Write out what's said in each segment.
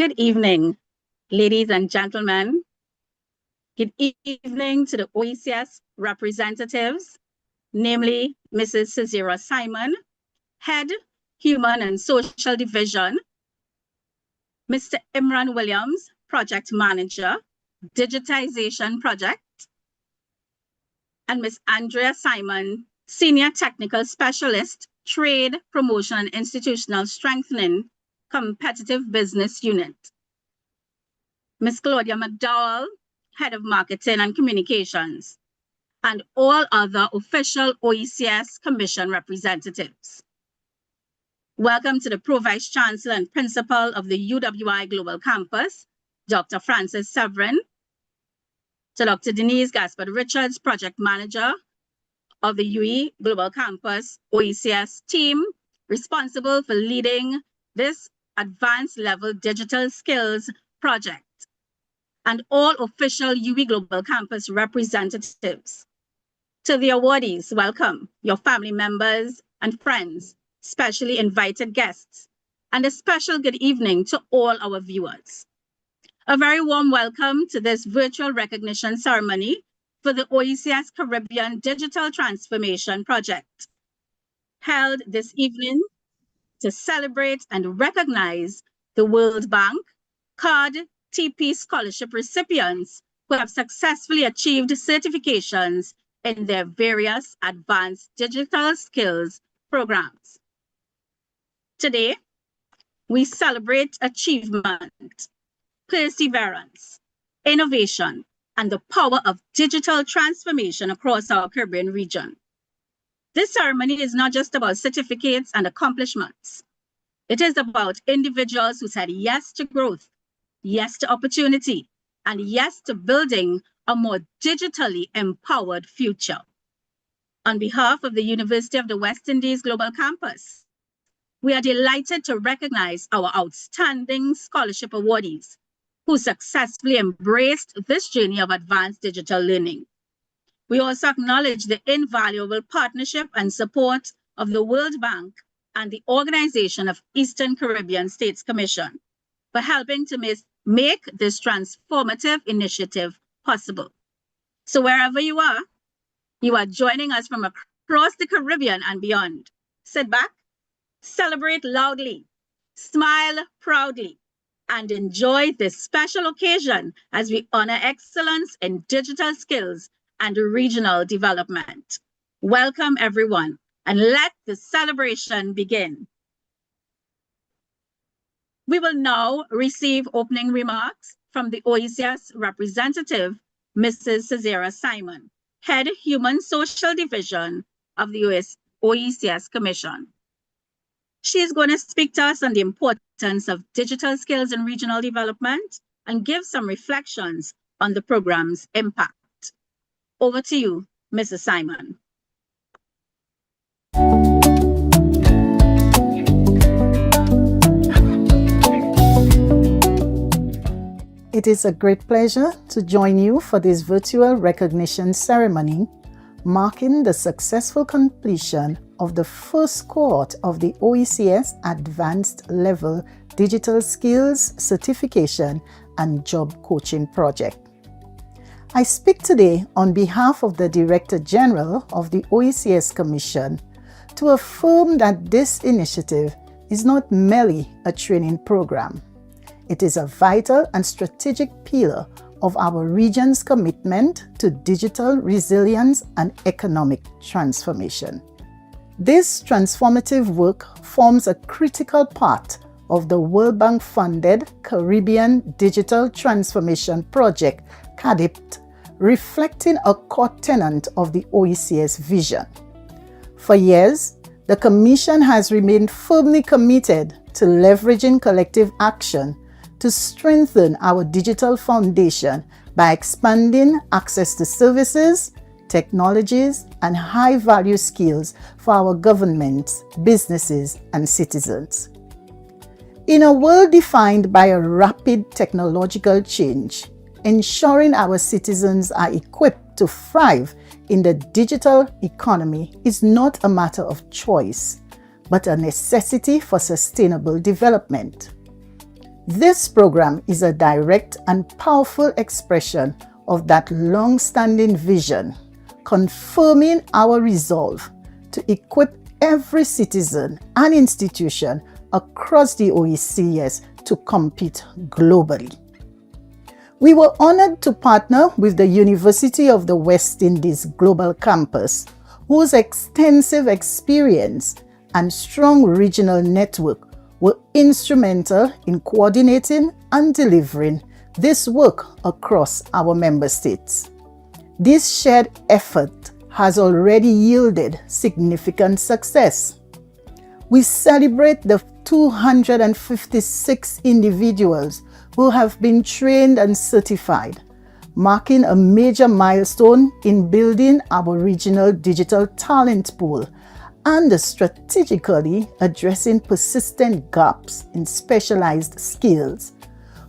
Good evening, ladies and gentlemen. Good evening to the OECS representatives, namely Mrs. Severin Simon, Head, Human and Social Division, Mr. Imran Williams, Project Manager, Digitization Project, and Ms. Andrea Simon, Senior Technical Specialist, Trade, Promotion and Institutional Strengthening, Competitive Business Unit. Ms. Claudia McDowell, Head of Marketing and Communications, and all other official OECS Commission representatives. Welcome to the Pro Vice Chancellor and Principal of the UWI Global Campus, Dr. Francis Severin, to Dr. Denise Gaspard Richards, Project Manager of the UE Global Campus OECS team, responsible for leading this advanced level digital skills project, and all official UE Global Campus representatives. To the awardees, welcome, your family members and friends, specially invited guests, and a special good evening to all our viewers. A very warm welcome to this virtual recognition ceremony for the OECS Caribbean Digital Transformation Project, held this evening to celebrate and recognize the World Bank CARDTP scholarship recipients who have successfully achieved certifications in their various advanced digital skills programs. Today, we celebrate achievement, perseverance, innovation, and the power of digital transformation across our Caribbean region. This ceremony is not just about certificates and accomplishments. It is about individuals who said yes to growth, yes to opportunity, and yes to building a more digitally empowered future. On behalf of the University of the West Indies Global Campus, we are delighted to recognize our outstanding scholarship awardees who successfully embraced this journey of advanced digital learning. We also acknowledge the invaluable partnership and support of the World Bank and the Organization of Eastern Caribbean States Commission for helping to make this transformative initiative possible. So wherever you are joining us from across the Caribbean and beyond. Sit back, celebrate loudly, smile proudly, and enjoy this special occasion as we honor excellence in digital skills and regional development. Welcome, everyone, and let the celebration begin. We will now receive opening remarks from the OECS representative, Mrs. Severin Simon, Head Human Social Division of the OECS Commission. She is going to speak to us on the importance of digital skills in regional development and give some reflections on the program's impact. Over to you, Mrs. Simon. It is a great pleasure to join you for this virtual recognition ceremony, marking the successful completion of the first cohort of the OECS Advanced Level Digital Skills Certification and Job Coaching Project. I speak today on behalf of the Director General of the OECS Commission to affirm that this initiative is not merely a training program. It is a vital and strategic pillar of our region's commitment to digital resilience and economic transformation. This transformative work forms a critical part of the World Bank-funded Caribbean Digital Transformation Project, CARDTP, reflecting a core tenet of the OECS vision. For years, the Commission has remained firmly committed to leveraging collective action to strengthen our digital foundation by expanding access to services, technologies, and high-value skills for our governments, businesses, and citizens. In a world defined by a rapid technological change, ensuring our citizens are equipped to thrive in the digital economy is not a matter of choice, but a necessity for sustainable development. This program is a direct and powerful expression of that long-standing vision, confirming our resolve to equip every citizen and institution across the OECS to compete globally. We were honored to partner with the University of the West Indies Global Campus, whose extensive experience and strong regional network were instrumental in coordinating and delivering this work across our member states. This shared effort has already yielded significant success. We celebrate the 256 individuals who have been trained and certified, marking a major milestone in building our regional digital talent pool and strategically addressing persistent gaps in specialized skills,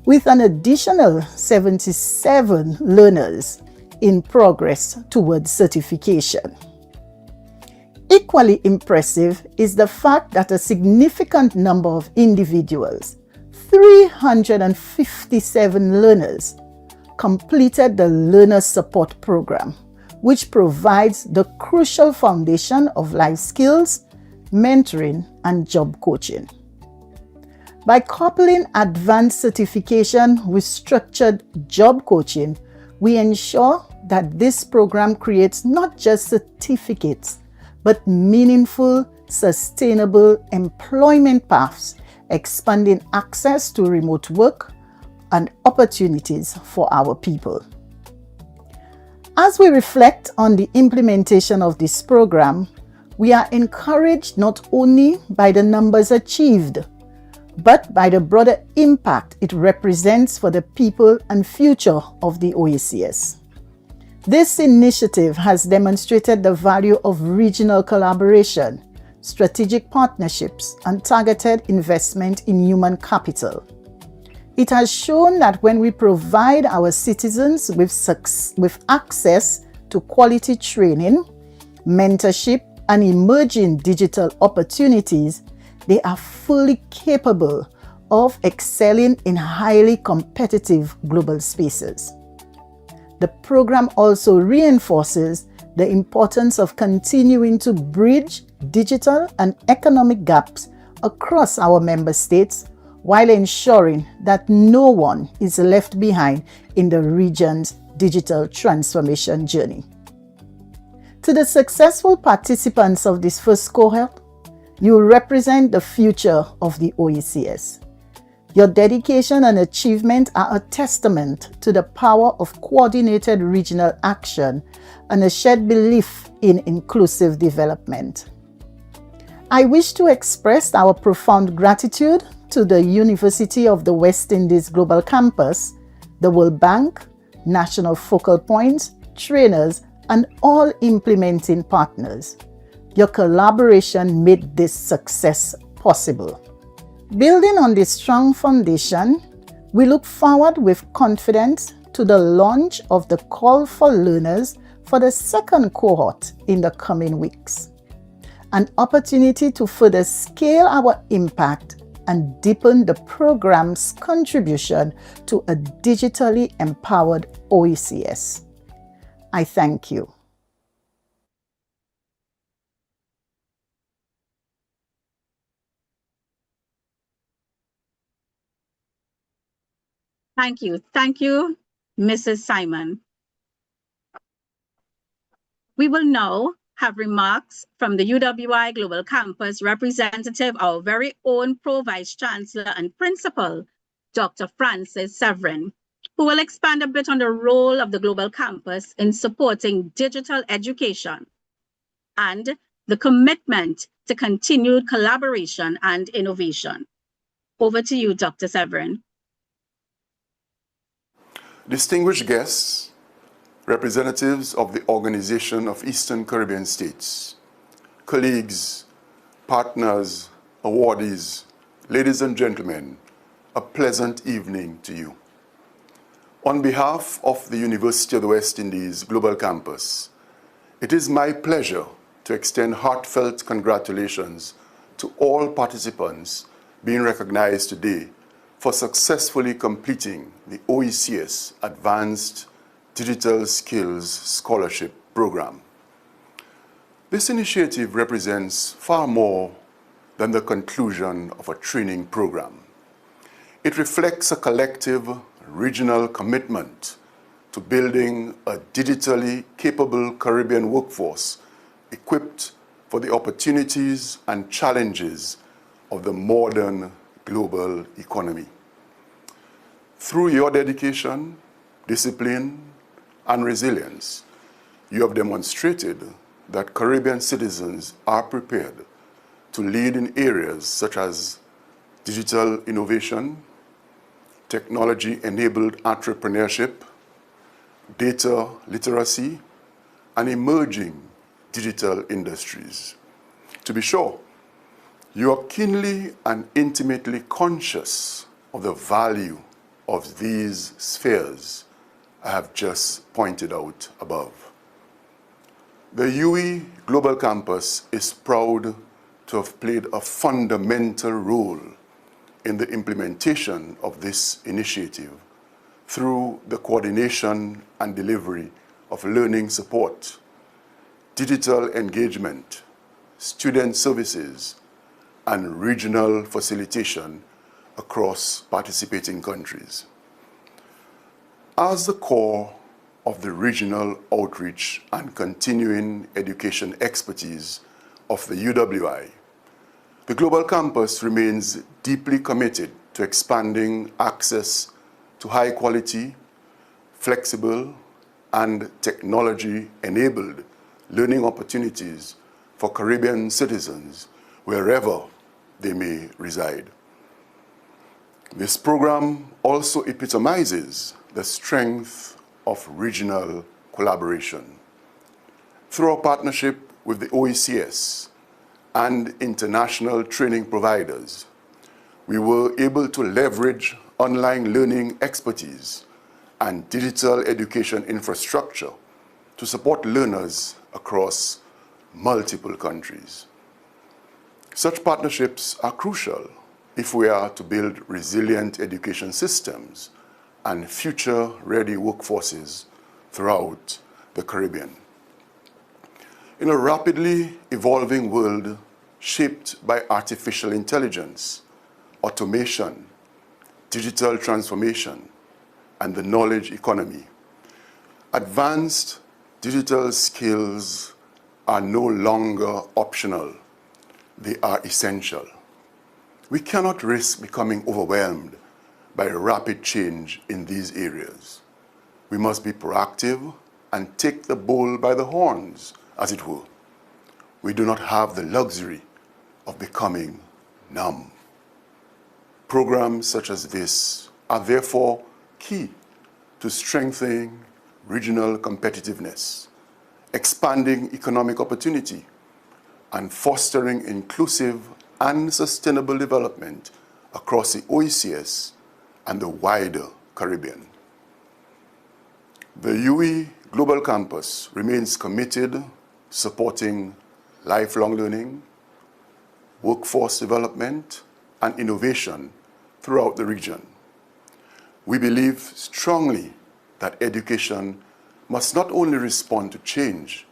with an additional 77 learners in progress towards certification. Equally impressive is the fact that a significant number of individuals, 357 learners, completed the Learner Support Program, which provides the crucial foundation of life skills, mentoring, and job coaching. By coupling advanced certification with structured job coaching, we ensure that this program creates not just certificates, but meaningful, sustainable employment paths, expanding access to remote work and opportunities for our people. As we reflect on the implementation of this program, we are encouraged not only by the numbers achieved, but by the broader impact it represents for the people and future of the OECS. This initiative has demonstrated the value of regional collaboration, strategic partnerships, and targeted investment in human capital. It has shown that when we provide our citizens with access to quality training, mentorship, and emerging digital opportunities, they are fully capable of excelling in highly competitive global spaces. The program also reinforces the importance of continuing to bridge digital and economic gaps across our member states while ensuring that no one is left behind in the region's digital transformation journey. To the successful participants of this first cohort, you represent the future of the OECS. Your dedication and achievement are a testament to the power of coordinated regional action and a shared belief in inclusive development. I wish to express our profound gratitude to the University of the West Indies Global Campus, the World Bank, national focal points, trainers, and all implementing partners. Your collaboration made this success possible. Building on this strong foundation, we look forward with confidence to the launch of the Call for Learners for the second cohort in the coming weeks. An opportunity to further scale our impact and deepen the program's contribution to a digitally empowered OECS. I thank you. Thank you. Thank you, Mrs. Simon. We will now have remarks from the UWI Global Campus representative, our very own Pro-Vice Chancellor and Principal, Dr. Francis Severin, who will expand a bit on the role of the Global Campus in supporting digital education and the commitment to continued collaboration and innovation. Over to you, Dr. Severin. Distinguished guests, representatives of the Organization of Eastern Caribbean States, colleagues, partners, awardees, ladies and gentlemen, a pleasant evening to you. On behalf of the University of the West Indies Global Campus, it is my pleasure to extend heartfelt congratulations to all participants being recognized today for successfully completing the OECS Advanced Digital Skills Scholarship Program. This initiative represents far more than the conclusion of a training program. It reflects a collective regional commitment to building a digitally capable Caribbean workforce equipped for the opportunities and challenges of the modern global economy. Through your dedication, discipline, and resilience, you have demonstrated that Caribbean citizens are prepared to lead in areas such as digital innovation, technology-enabled entrepreneurship, data literacy, and emerging digital industries. To be sure, you are keenly and intimately conscious of the value of these spheres I have just pointed out above. The UE Global Campus is proud to have played a fundamental role in the implementation of this initiative through the coordination and delivery of learning support, digital engagement, student services, and regional facilitation across participating countries. As the core of the regional outreach and continuing education expertise of the UWI, the Global Campus remains deeply committed to expanding access to high-quality, flexible, and technology-enabled learning opportunities for Caribbean citizens wherever they may reside. This program also epitomizes the strength of regional collaboration. Through our partnership with the OECS and international training providers, we were able to leverage online learning expertise and digital education infrastructure to support learners across multiple countries. Such partnerships are crucial if we are to build resilient education systems and future-ready workforces throughout the Caribbean. In a rapidly evolving world shaped by artificial intelligence, automation, digital transformation, and the knowledge economy, advanced digital skills are no longer optional. They are essential. We cannot risk becoming overwhelmed by rapid change in these areas. We must be proactive and take the bull by the horns, as it were. We do not have the luxury of becoming numb. Programs such as this are therefore key to strengthening regional competitiveness, expanding economic opportunity, and fostering inclusive and sustainable development across the OECS and the wider Caribbean. The UE Global Campus remains committed to supporting lifelong learning, workforce development, and innovation throughout the region. We believe strongly that education must not only respond to change,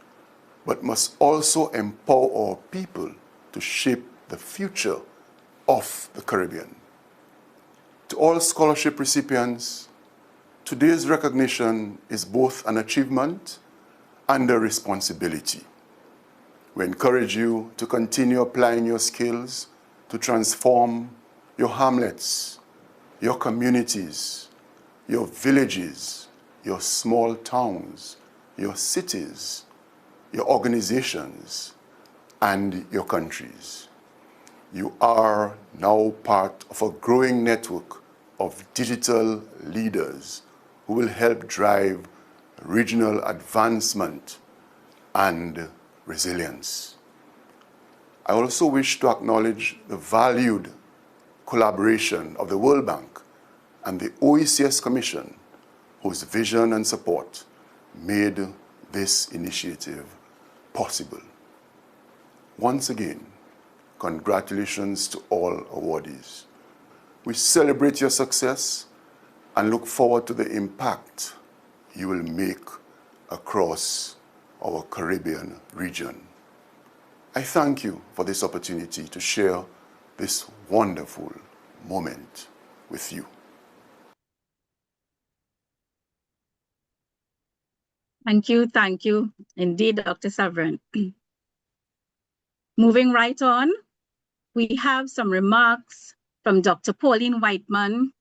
but must also empower our people to shape the future of the Caribbean. To all scholarship recipients, today's recognition is both an achievement and a responsibility. We encourage you to continue applying your skills to transform your hamlets, your communities, your villages, your small towns, your cities, your organizations, and your countries. You are now part of a growing network of digital leaders who will help drive regional advancement and resilience. I also wish to acknowledge the valued collaboration of the World Bank and the OECS Commission, whose vision and support made this initiative possible. Once again, congratulations to all awardees. We celebrate your success and look forward to the impact you will make across our Caribbean region. I thank you for this opportunity to share this wonderful moment with you. Thank you indeed, Dr. Severin. Moving right on, we have some remarks from Dr. Pauline Whiteman.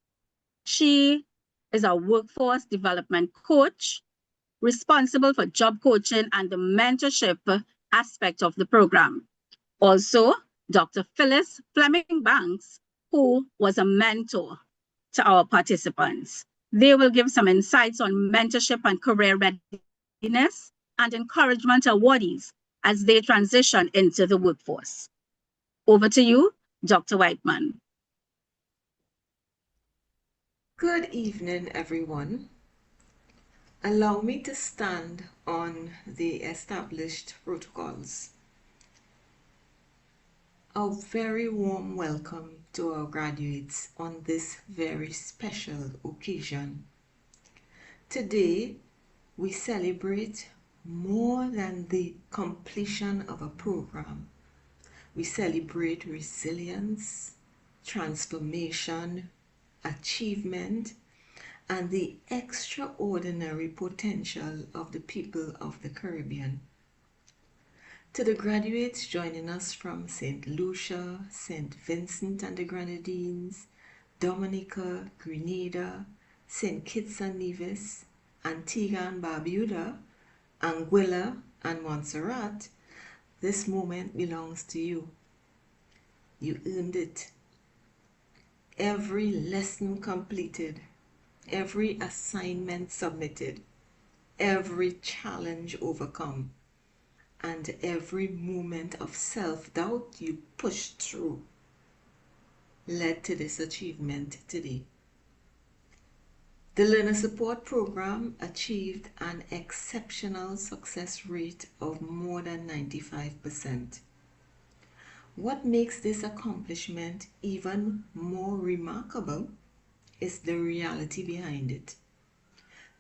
She is a workforce development coach responsible for job coaching and the mentorship aspect of the program. Also, Dr. Phyllis Fleming Banks, who was a mentor to our participants. They will give some insights on mentorship and career readiness and encouragement to awardees as they transition into the workforce. Over to you, Dr. Whiteman. Good evening, everyone. Allow me to stand on the established protocols. A very warm welcome to our graduates on this very special occasion. Today, we celebrate more than the completion of a program. We celebrate resilience, transformation, achievement, and the extraordinary potential of the people of the Caribbean. To the graduates joining us from St. Lucia, St. Vincent and the Grenadines, Dominica, Grenada, St. Kitts and Nevis, Antigua and Barbuda, Anguilla and Montserrat, this moment belongs to you. You earned it. Every lesson completed, every assignment submitted, every challenge overcome, and every moment of self-doubt you pushed through led to this achievement today. The Learner Support Program achieved an exceptional success rate of more than 95%. What makes this accomplishment even more remarkable is the reality behind it.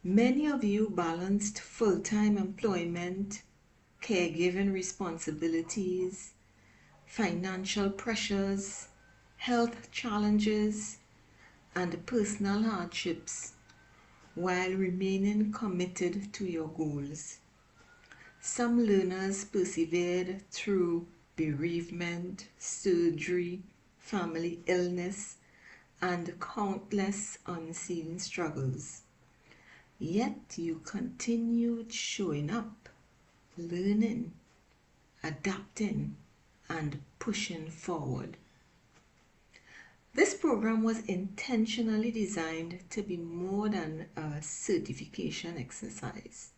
Many of you balanced full-time employment, caregiving responsibilities, financial pressures, health challenges, and personal hardships while remaining committed to your goals. Some learners persevered through bereavement, surgery, family illness, and countless unseen struggles. Yet you continued showing up, learning, adapting, and pushing forward. This program was intentionally designed to be more than a certification exercise.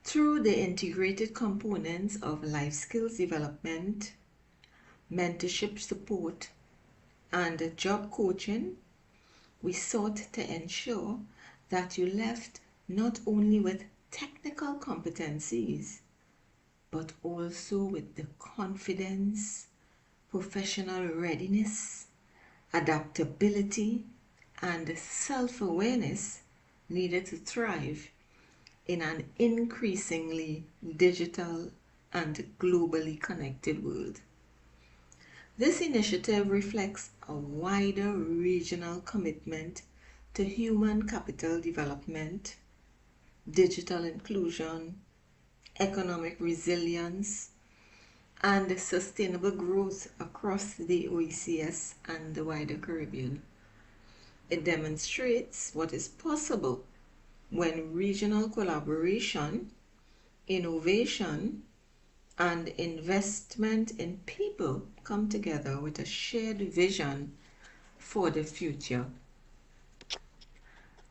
Through the integrated components of life skills development, mentorship support, and job coaching, we sought to ensure that you left not only with technical competencies, but also with the confidence, professional readiness, adaptability, and self-awareness needed to thrive in an increasingly digital and globally connected world. This initiative reflects a wider regional commitment to human capital development, digital inclusion, economic resilience, and sustainable growth across the OECS and the wider Caribbean. It demonstrates what is possible when regional collaboration, innovation, and investment in people come together with a shared vision for the future.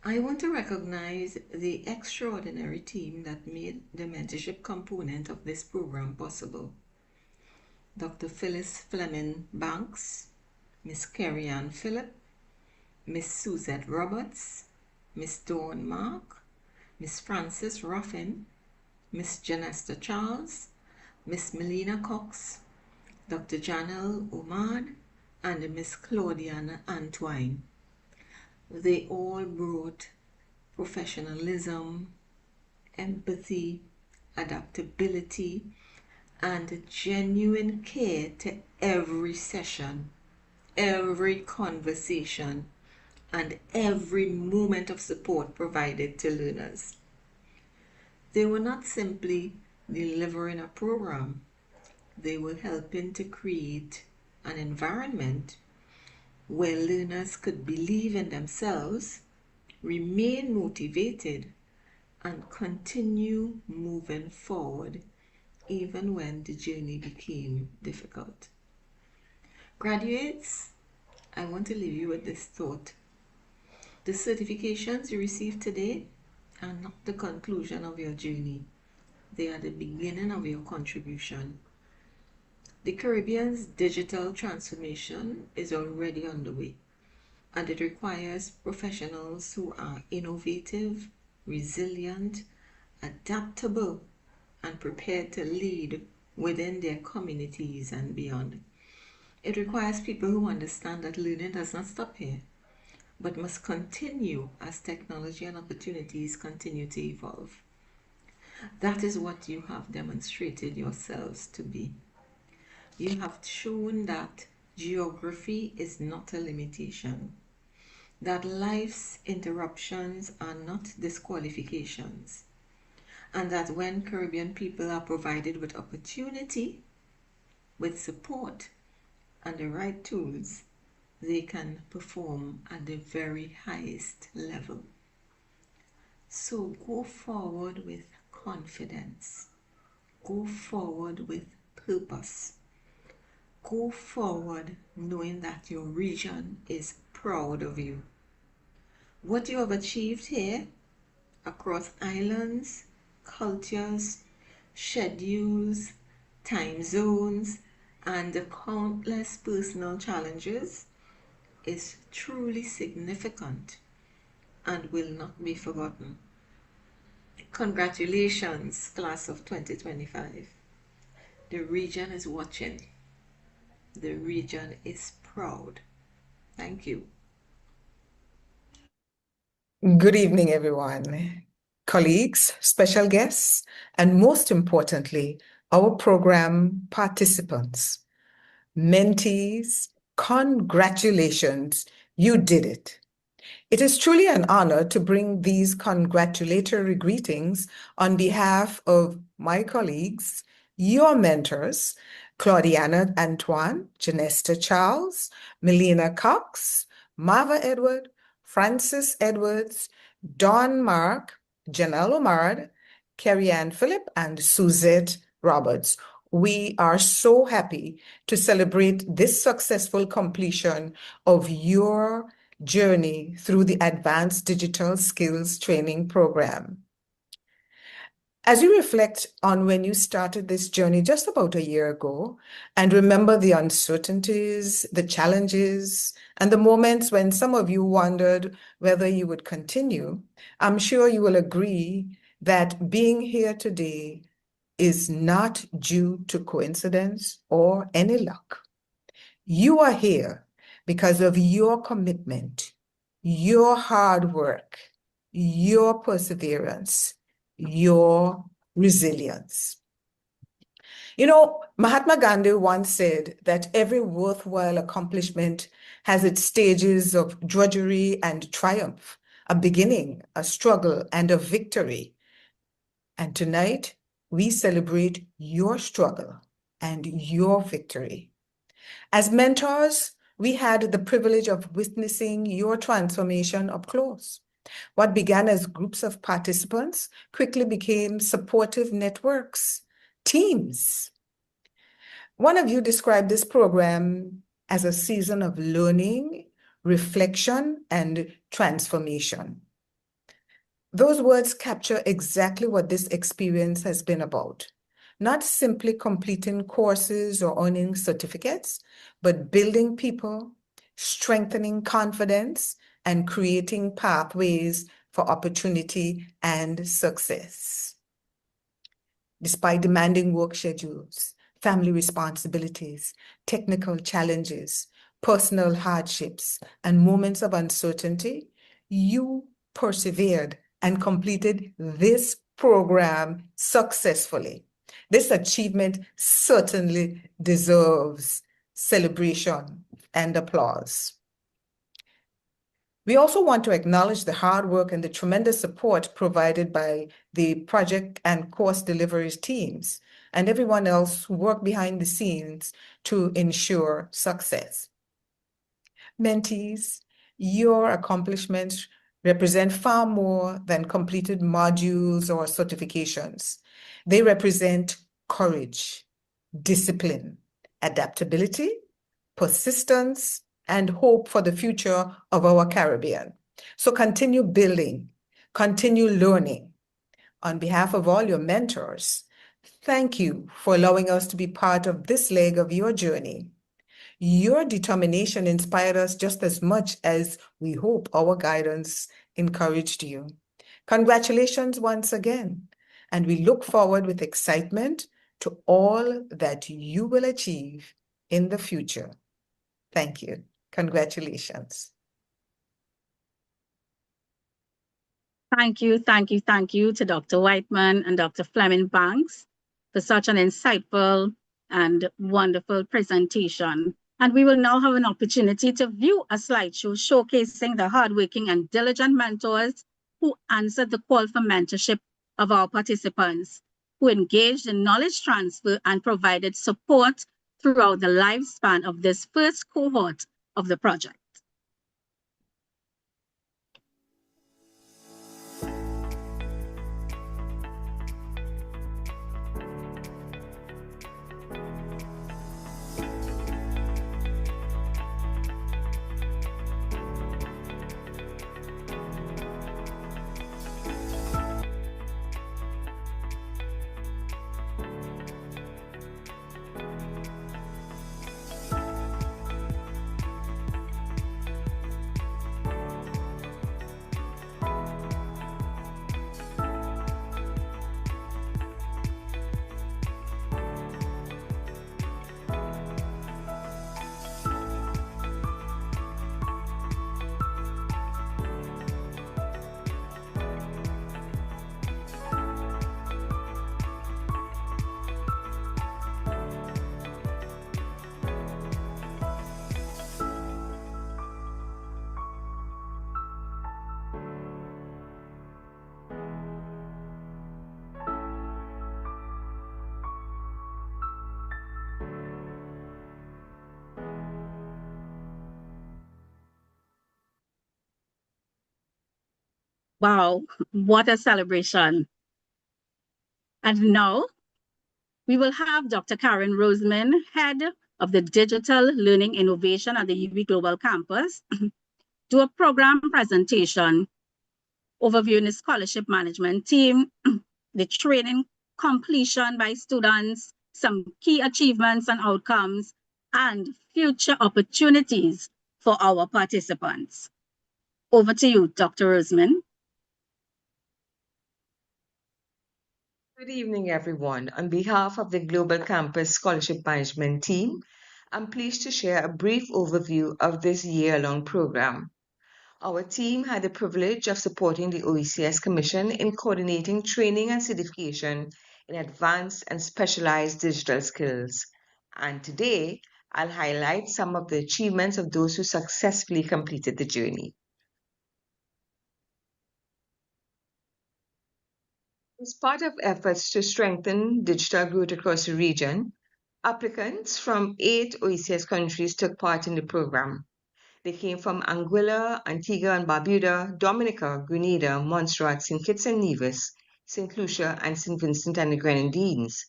I want to recognize the extraordinary team that made the mentorship component of this program possible. Dr. Phyllis Fleming Banks, Miss Carrie-Ann Phillip, Miss Suzette Roberts, Miss Dawn Mark, Miss Frances Ruffin, Miss Janesta Charles, Miss Melina Cox, Dr. Janelle Omad, and Miss Claudiana Antwine. They all brought professionalism, empathy, adaptability, and genuine care to every session, every conversation, and every moment of support provided to learners. They were not simply delivering a program, they were helping to create an environment where learners could believe in themselves, remain motivated, and continue moving forward even when the journey became difficult. Graduates, I want to leave you with this thought. The certifications you receive today are not the conclusion of your journey. They are the beginning of your contribution. The Caribbean's digital transformation is already underway, and it requires professionals who are innovative, resilient, adaptable, and prepared to lead within their communities and beyond. It requires people who understand that learning does not stop here, but must continue as technology and opportunities continue to evolve. That is what you have demonstrated yourselves to be. You have shown that geography is not a limitation, that life's interruptions are not disqualifications, and that when Caribbean people are provided with opportunity, with support, and the right tools, they can perform at the very highest level. So go forward with confidence. Go forward with purpose. Go forward knowing that your region is proud of you. What you have achieved here across islands, cultures, schedules, time zones, and the countless personal challenges is truly significant and will not be forgotten. Congratulations, class of 2025. The region is watching. The region is proud. Thank you. Good evening, everyone. Colleagues, special guests, and most importantly, our program participants. Mentees, congratulations, you did it. It is truly an honor to bring these congratulatory greetings on behalf of my colleagues, your mentors, Claudiana Antoine, Janesta Charles, Melina Cox, Marva Edward, Francis Edwards, Dawn Mark, Janelle Omard, Carrie Ann Phillip, and Suzette Roberts. We are so happy to celebrate this successful completion of your journey through the Advanced Digital Skills Training Program. As you reflect on when you started this journey just about a year ago, and remember the uncertainties, the challenges, and the moments when some of you wondered whether you would continue, I'm sure you will agree that being here today is not due to coincidence or any luck. You are here because of your commitment, your hard work, your perseverance, your resilience. You know, Mahatma Gandhi once said that every worthwhile accomplishment has its stages of drudgery and triumph, a beginning, a struggle, and a victory. And tonight, we celebrate your struggle and your victory. As mentors, we had the privilege of witnessing your transformation up close. What began as groups of participants quickly became supportive networks, teams. One of you described this program as a season of learning, reflection, and transformation. Those words capture exactly what this experience has been about. Not simply completing courses or earning certificates, but building people, strengthening confidence, and creating pathways for opportunity and success. Despite demanding work schedules, family responsibilities, technical challenges, personal hardships, and moments of uncertainty, you persevered and completed this program successfully. This achievement certainly deserves celebration and applause. We also want to acknowledge the hard work and the tremendous support provided by the project and course deliveries teams and everyone else who worked behind the scenes to ensure success. Mentees, your accomplishments represent far more than completed modules or certifications. They represent courage, discipline, adaptability, persistence, and hope for the future of our Caribbean. So continue building, continue learning. On behalf of all your mentors, thank you for allowing us to be part of this leg of your journey. Your determination inspired us just as much as we hope our guidance encouraged you. Congratulations once again, and we look forward with excitement to all that you will achieve in the future. Thank you. Congratulations. Thank you to Dr. Whiteman and Dr. Fleming Banks for such an insightful and wonderful presentation. And we will now have an opportunity to view a slideshow showcasing the hardworking and diligent mentors who answered the call for mentorship of our participants, who engaged in knowledge transfer and provided support throughout the lifespan of this first cohort of the project. Wow, what a celebration. And now we will have Dr. Karen Roseman, Head of the Digital Learning Innovation at the UWI Global Campus, do a program presentation overviewing the scholarship management team, the training completion by students, some key achievements and outcomes, and future opportunities for our participants. Over to you, Dr. Roseman. Good evening, everyone. On behalf of the Global Campus Scholarship Management team, I'm pleased to share a brief overview of this year-long program. Our team had the privilege of supporting the OECS Commission in coordinating training and certification in advanced and specialized digital skills. And today, I'll highlight some of the achievements of those who successfully completed the journey. As part of efforts to strengthen digital growth across the region, applicants from 8 OECS countries took part in the program. They came from Anguilla, Antigua and Barbuda, Dominica, Grenada, Montserrat, St. Kitts and Nevis, St. Lucia, and St. Vincent and the Grenadines.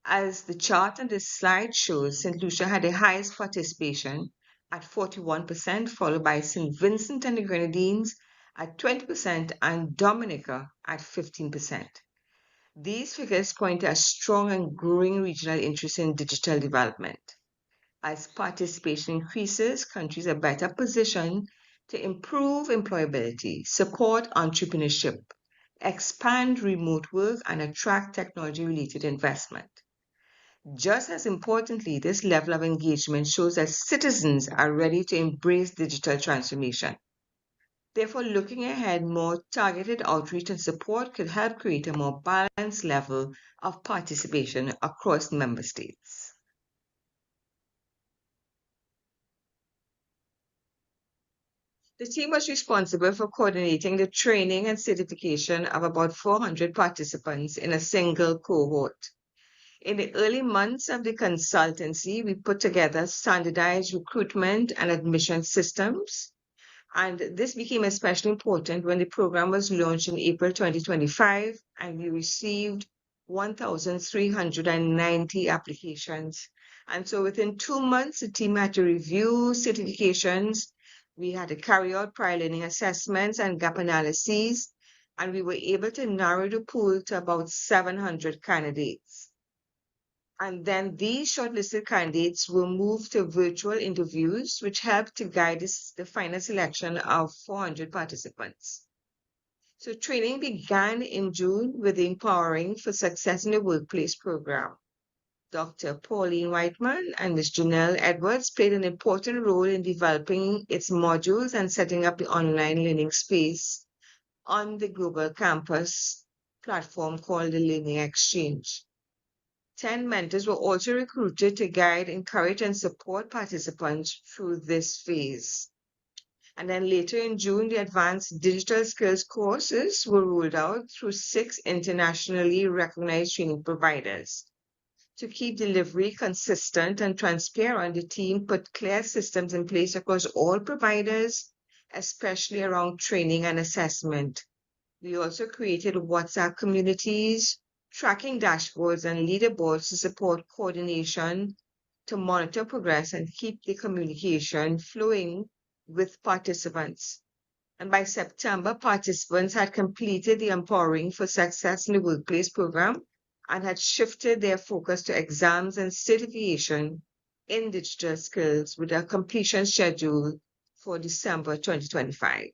As the chart on this slide shows, St. Lucia had the highest participation at 41%, followed by St. Vincent and the Grenadines at 20% and Dominica at 15%. These figures point to a strong and growing regional interest in digital development. As participation increases, countries are better positioned to improve employability, support entrepreneurship, expand remote work, and attract technology-related investment. Just as importantly, this level of engagement shows that citizens are ready to embrace digital transformation. Therefore, looking ahead, more targeted outreach and support could help create a more balanced level of participation across member states. The team was responsible for coordinating the training and certification of about 400 participants in a single cohort. In the early months of the consultancy, we put together standardized recruitment and admission systems. And this became especially important when the program was launched in April 2025, and we received 1,390 applications. And so within 2 months, the team had to review certifications. We had to carry out prior learning assessments and gap analyses, and we were able to narrow the pool to about 700 candidates. And then these shortlisted candidates were moved to virtual interviews, which helped to guide the final selection of 400 participants. So training began in June with the Empowering for Success in the Workplace program. Dr. Pauline Whiteman and Ms. Janelle Edwards played an important role in developing its modules and setting up the online learning space on the global campus platform called the Learning Exchange. 10 mentors were also recruited to guide, encourage, and support participants through this phase. And then later in June, the advanced digital skills courses were rolled out through 6 internationally recognized training providers. To keep delivery consistent and transparent, the team put clear systems in place across all providers, especially around training and assessment. We also created WhatsApp communities, tracking dashboards and leaderboards to support coordination, to monitor progress and keep the communication flowing with participants. And by September, participants had completed the Empowering for Success in the Workplace program and had shifted their focus to exams and certification in digital skills with a completion schedule for December 2025.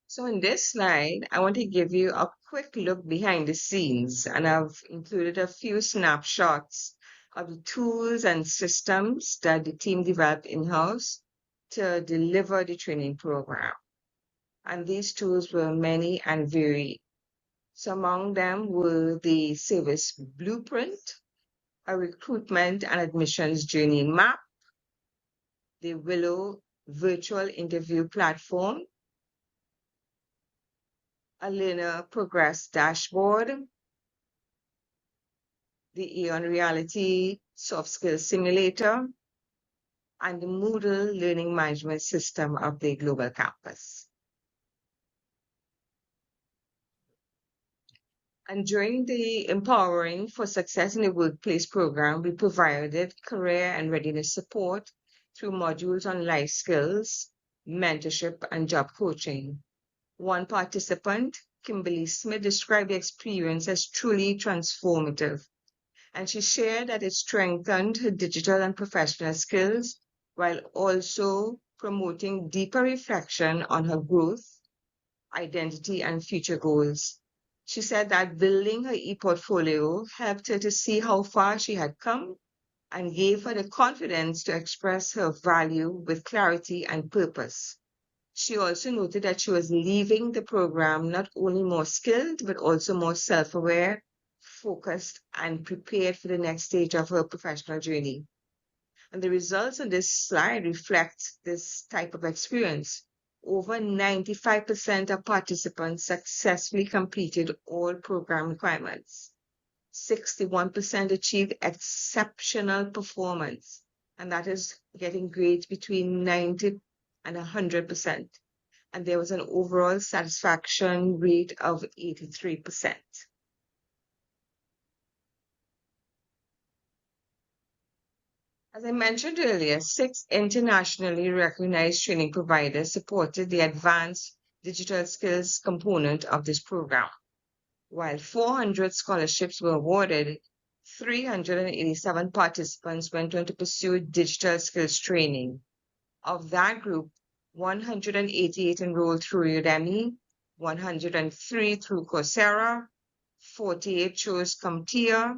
So in this slide, I want to give you a quick look behind the scenes, and I've included a few snapshots of the tools and systems that the team developed in-house to deliver the training program. And these tools were many and varied. So among them were the service blueprint, a recruitment and admissions journey map, the Willow virtual interview platform, a learner progress dashboard, the Eon Reality soft skills simulator, and the Moodle learning management system of the global campus. And during the Empowering for Success in the Workplace program, we provided career and readiness support through modules on life skills, mentorship, and job coaching. One participant, Kimberly Smith, described the experience as truly transformative, and she shared that it strengthened her digital and professional skills while also promoting deeper reflection on her growth, identity, and future goals. She said that building her e-portfolio helped her to see how far she had come and gave her the confidence to express her value with clarity and purpose. She also noted that she was leaving the program not only more skilled, but also more self-aware, focused, and prepared for the next stage of her professional journey. And the results on this slide reflect this type of experience. Over 95% of participants successfully completed all program requirements. 61% achieved exceptional performance, and that is getting grades between 90 and 100%. And there was an overall satisfaction rate of 83%. As I mentioned earlier, 6 internationally recognized training providers supported the advanced digital skills component of this program. While 400 scholarships were awarded, 387 participants went on to pursue digital skills training. Of that group, 188 enrolled through Udemy, 103 through Coursera, 48 chose CompTIA,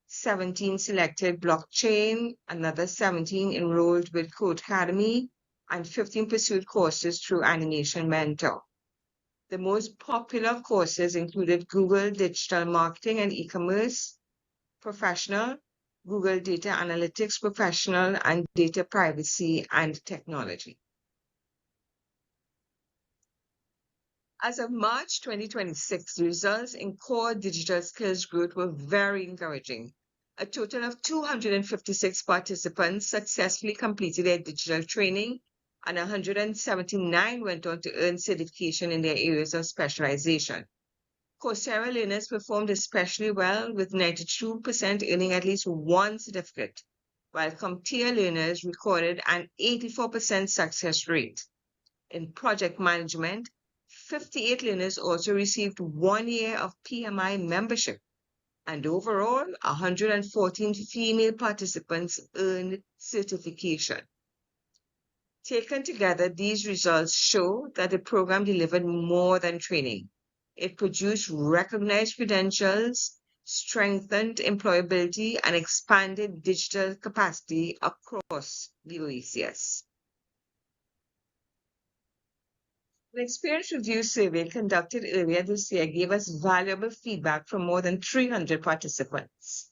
17 selected blockchain, another 17 enrolled with Codecademy, and 15 pursued courses through Animation Mentor. The most popular courses included Google Digital Marketing and E-commerce Professional, Google Data Analytics Professional, and Data Privacy and Technology. As of March 2026, the results in core digital skills growth were very encouraging. A total of 256 participants successfully completed their digital training, and 179 went on to earn certification in their areas of specialization. Coursera learners performed especially well, with 92% earning at least one certificate, while CompTIA learners recorded an 84% success rate. In project management, 58 learners also received 1 year of PMI membership, and overall, 114 female participants earned certification. Taken together, these results show that the program delivered more than training. It produced recognized credentials, strengthened employability, and expanded digital capacity across the OECS. An experience review survey conducted earlier this year gave us valuable feedback from more than 300 participants.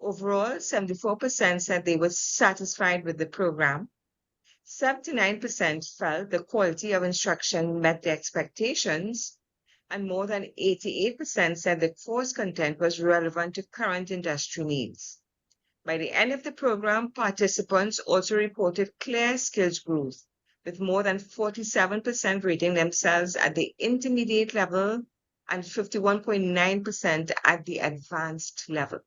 Overall, 74% said they were satisfied with the program. 79% felt the quality of instruction met their expectations, and more than 88% said the course content was relevant to current industry needs. By the end of the program, participants also reported clear skills growth, with more than 47% rating themselves at the intermediate level and 51.9% at the advanced level.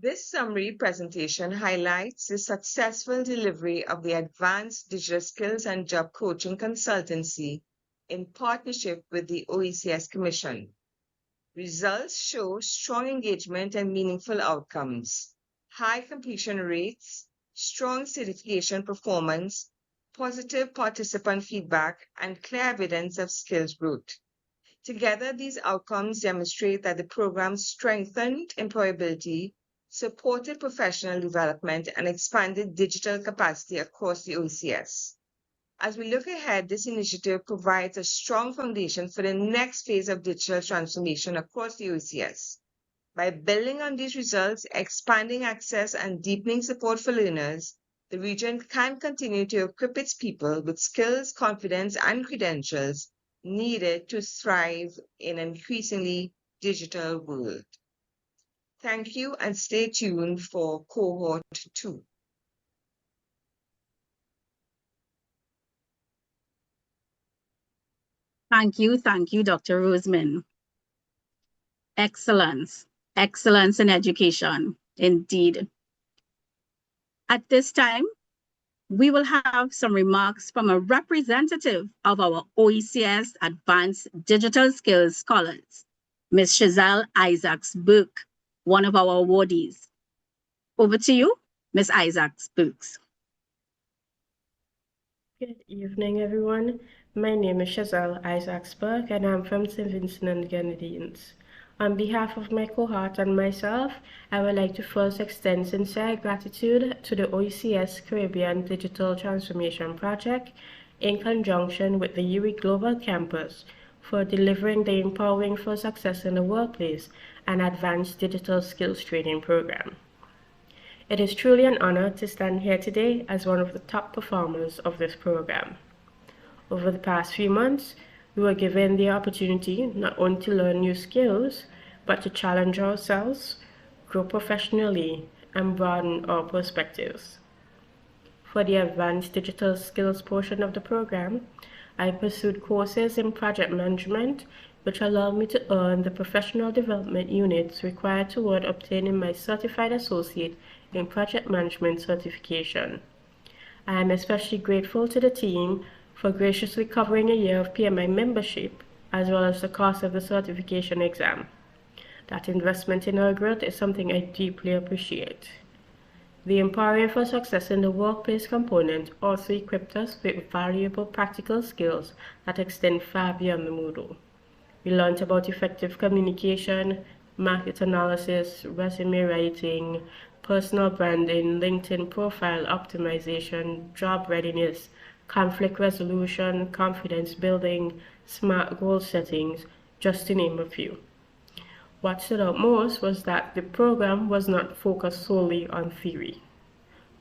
This summary presentation highlights the successful delivery of the Advanced Digital Skills and Job Coaching Consultancy in partnership with the OECS Commission. Results show strong engagement and meaningful outcomes, high completion rates, strong certification performance, positive participant feedback, and clear evidence of skills growth. Together, these outcomes demonstrate that the program strengthened employability, supported professional development, and expanded digital capacity across the OECS. As we look ahead, this initiative provides a strong foundation for the next phase of digital transformation across the OECS. By building on these results, expanding access, and deepening support for learners, the region can continue to equip its people with skills, confidence, and credentials needed to thrive in an increasingly digital world. Thank you, and stay tuned for Cohort 2. Thank you, Dr. Roseman. Excellence in education, indeed. At this time, we will have some remarks from a representative of our OECS Advanced Digital Skills Scholars, Ms. Chazelle Isaacs-Burke, one of our awardees. Over to you, Ms. Isaacs-Burke. Good evening, everyone. My name is Chazelle Isaacs-Burke, and I'm from St. Vincent and the Grenadines. On behalf of my cohort and myself, I would like to first extend sincere gratitude to the OECS Caribbean Digital Transformation Project in conjunction with the UWI Global Campus for delivering the Empowering for Success in the Workplace and Advanced Digital Skills Training Program. It is truly an honor to stand here today as one of the top performers of this program. Over the past few months, we were given the opportunity not only to learn new skills, but to challenge ourselves, grow professionally, and broaden our perspectives. For the Advanced Digital Skills portion of the program, I pursued courses in project management, which allowed me to earn the professional development units required toward obtaining my Certified Associate in Project Management certification. I am especially grateful to the team for graciously covering a year of PMI membership, as well as the cost of the certification exam. That investment in our growth is something I deeply appreciate. The Empowering for Success in the Workplace component also equipped us with valuable practical skills that extend far beyond the Moodle. We learned about effective communication, market analysis, resume writing, personal branding, LinkedIn profile optimization, job readiness, conflict resolution, confidence building, SMART goal settings, just to name a few. What stood out most was that the program was not focused solely on theory.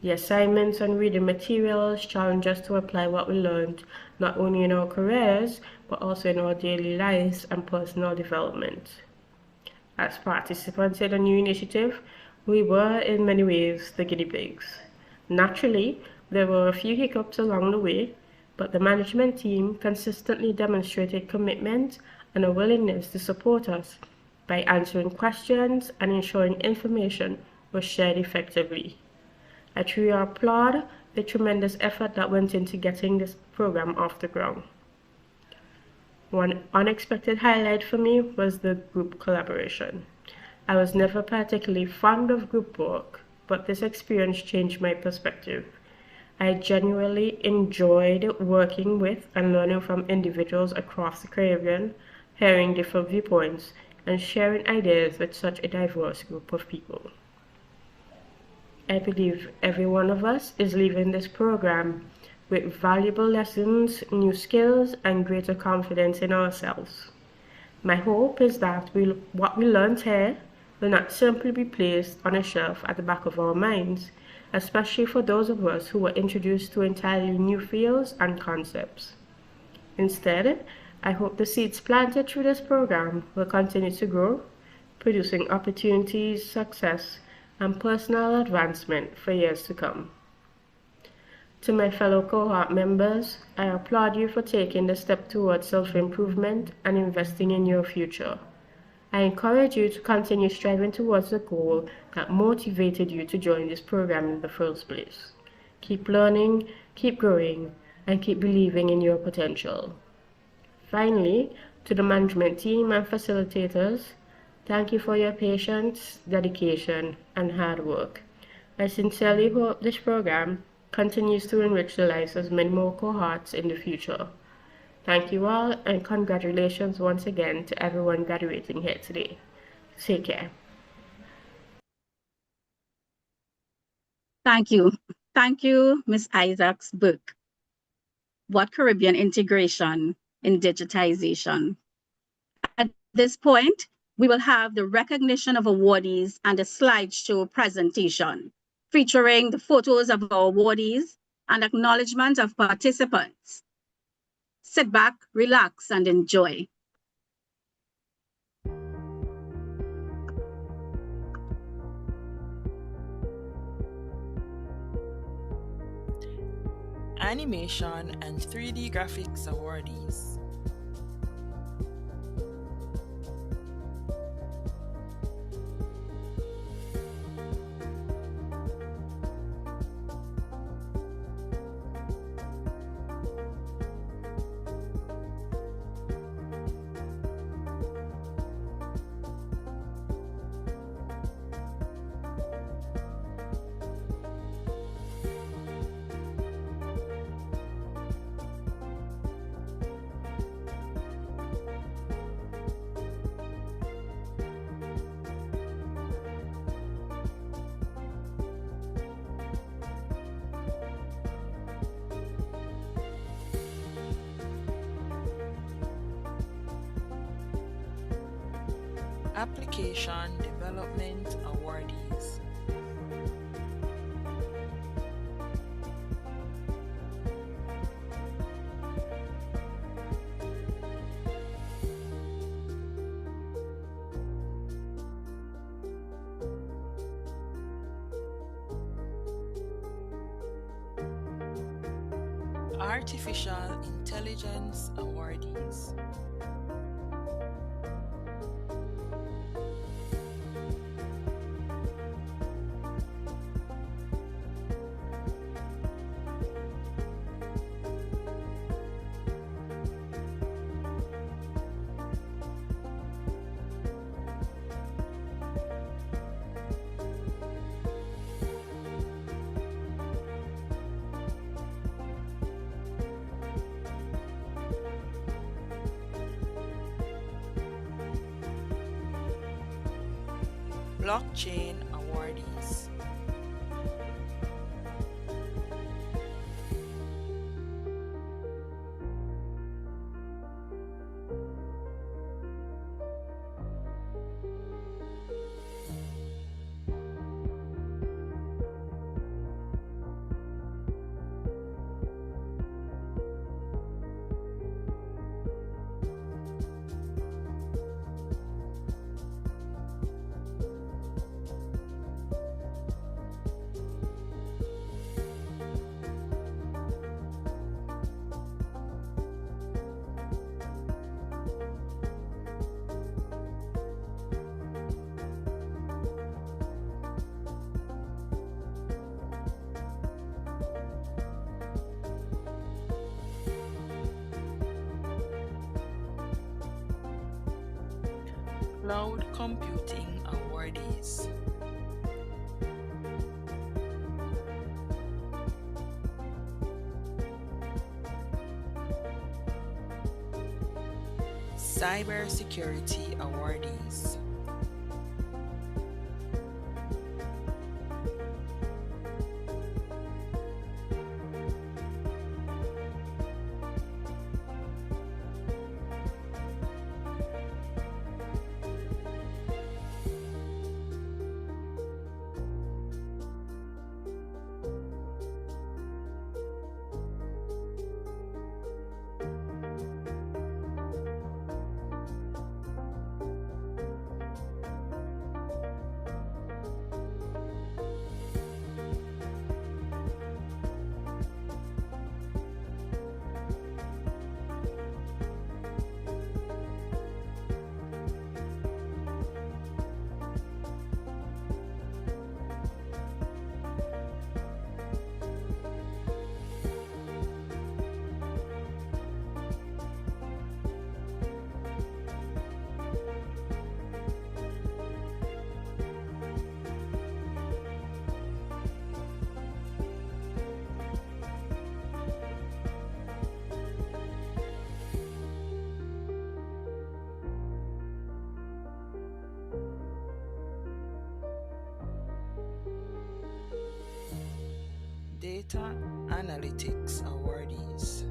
The assignments and reading materials challenge us to apply what we learned not only in our careers, but also in our daily lives and personal development. As participants in a new initiative, we were in many ways the guinea pigs. Naturally, there were a few hiccups along the way, but the management team consistently demonstrated commitment and a willingness to support us by answering questions and ensuring information was shared effectively. I truly applaud the tremendous effort that went into getting this program off the ground. One unexpected highlight for me was the group collaboration. I was never particularly fond of group work, but this experience changed my perspective. I genuinely enjoyed working with and learning from individuals across the Caribbean, hearing different viewpoints, and sharing ideas with such a diverse group of people. I believe every one of us is leaving this program with valuable lessons, new skills, and greater confidence in ourselves. My hope is that what we learned here will not simply be placed on a shelf at the back of our minds, especially for those of us who were introduced to entirely new fields and concepts. Instead, I hope the seeds planted through this program will continue to grow, producing opportunities, success, and personal advancement for years to come. To my fellow cohort members, I applaud you for taking the step towards self-improvement and investing in your future. I encourage you to continue striving towards the goal that motivated you to join this program in the first place. Keep learning, keep growing, and keep believing in your potential. Finally, to the management team and facilitators, thank you for your patience, dedication, and hard work. I sincerely hope this program continues to enrich the lives of many more cohorts in the future. Thank you all, and congratulations once again to everyone graduating here today. Take care. Thank you. Thank you, Ms. Isaacs-Burke. What Caribbean integration in digitization. At this point, we will have the recognition of awardees and a slideshow presentation featuring the photos of our awardees and acknowledgement of participants. Sit back, relax, and enjoy. Animation and 3D graphics awardees. Application Development Awardees. Artificial Intelligence Awardees. Blockchain Awardees. Cloud Computing Awardees. Cybersecurity Awardees. Data Analytics Awardees.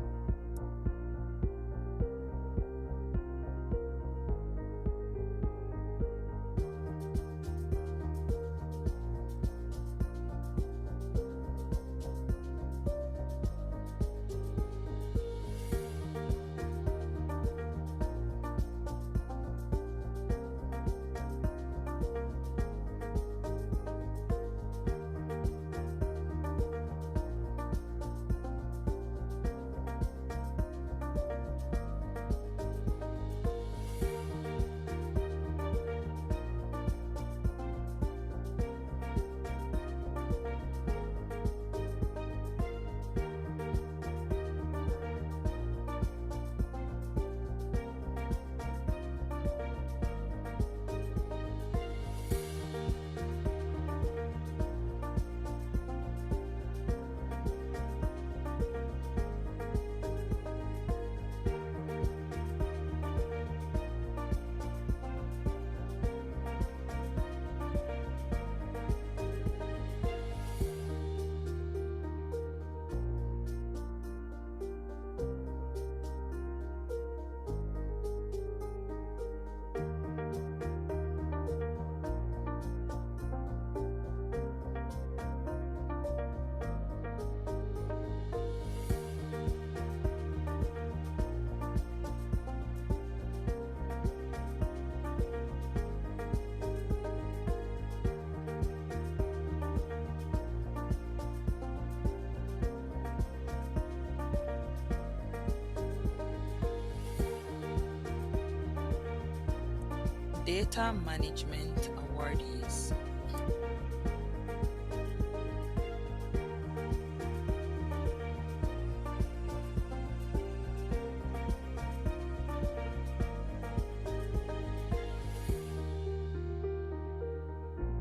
Data Management Awardees.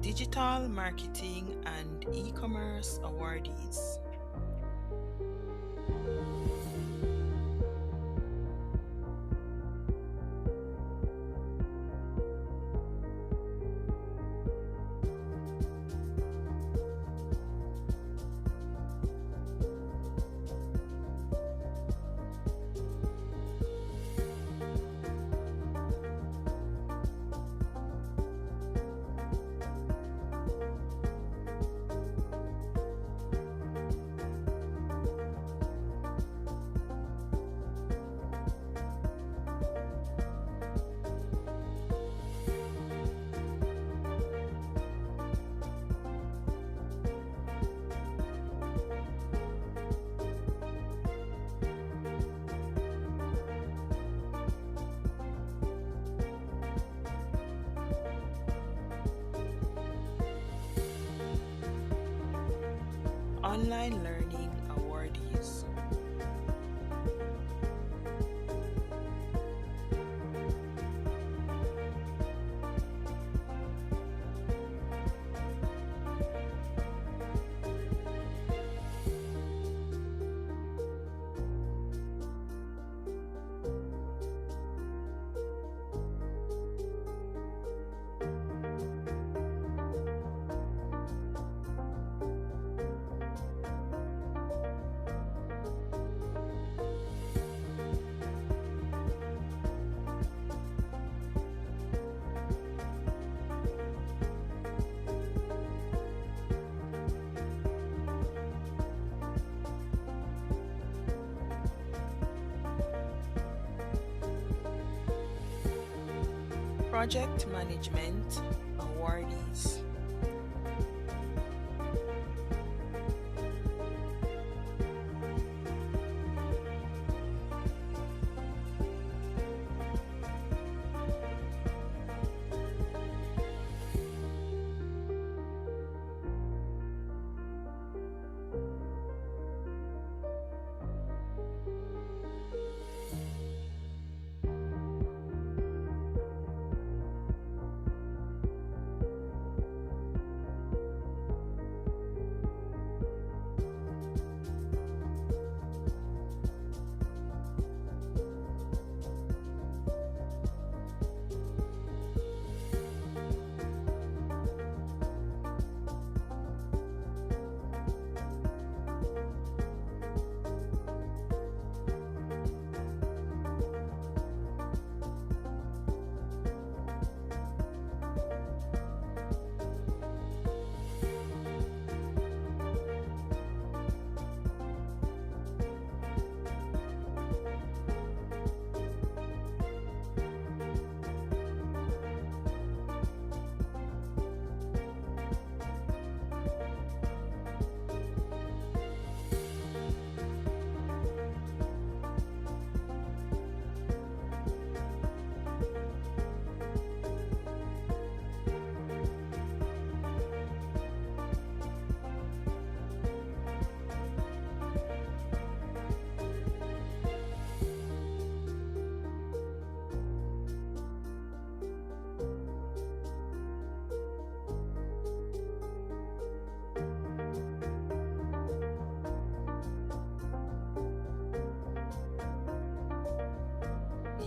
Digital Marketing and E-commerce Awardees. Online Learning Awardees. Project Management Awardees.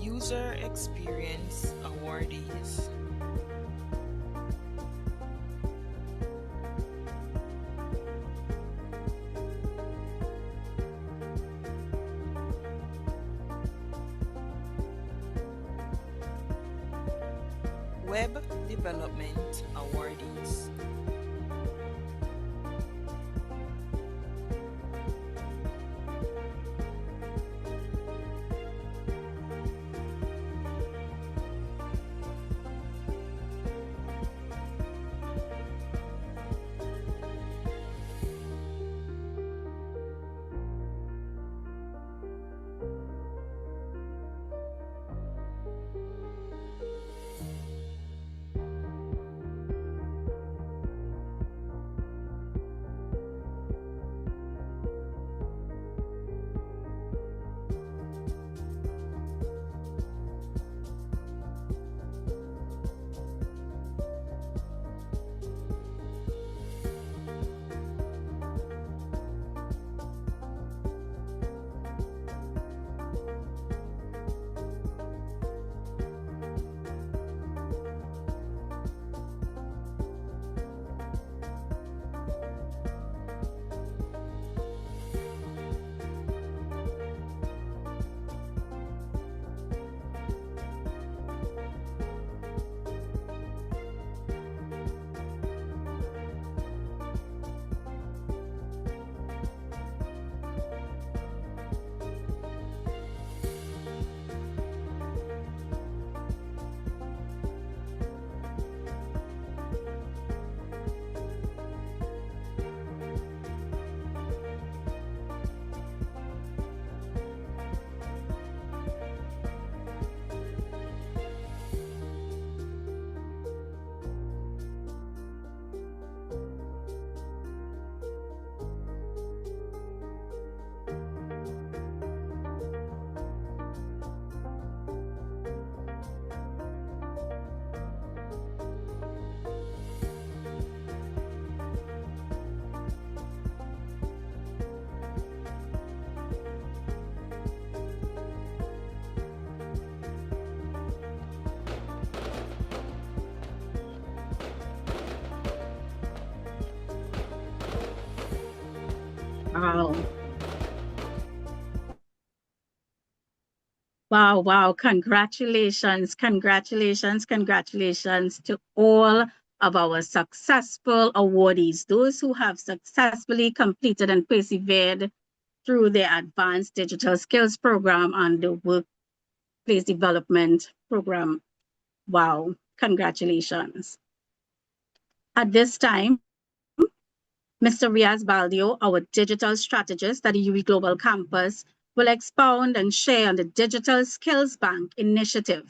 User Experience Awardees. Web Development Awardees. Wow. Wow, wow. Congratulations, congratulations, congratulations to all of our successful awardees, those who have successfully completed and persevered through their advanced digital skills program and the workplace development program. Wow, congratulations. At this time, Mr. Riaz Baldio, our digital strategist at the UE Global Campus, will expound and share on the Digital Skills Bank initiative.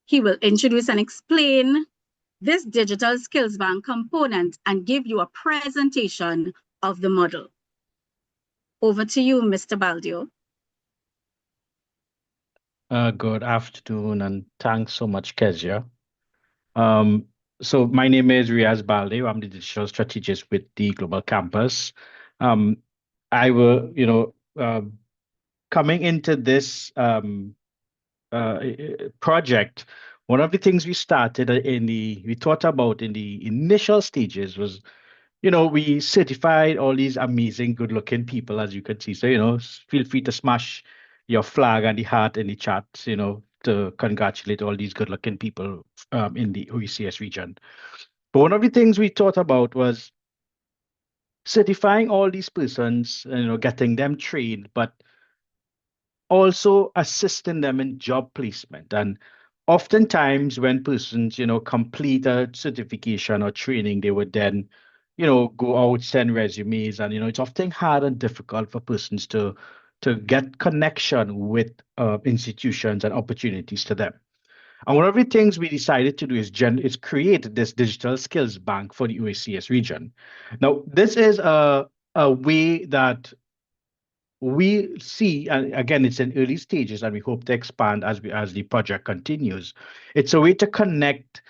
He will introduce and explain this Digital Skills Bank component and give you a presentation of the model. Over to you, Mr. Baldio. Good afternoon, and thanks so much, Kezia. So my name is Riaz Balde. I'm the digital strategist with the Global Campus. I will, coming into this project, one of the things we started we thought about in the initial stages was, we certified all these amazing, good-looking people, as you can see. So, feel free to smash your flag and the heart in the chat, to congratulate all these good-looking people in the OECS region. But one of the things we thought about was certifying all these persons, getting them trained, but also assisting them in job placement. And oftentimes when persons, complete a certification or training, they would then, go out, send resumes, and, it's often hard and difficult for persons to get connection with institutions and opportunities to them. And one of the things we decided to do is create this digital skills bank for the OECS region. Now, this is a way that we see, and again, it's in early stages, and we hope to expand as the project continues. It's a way to connect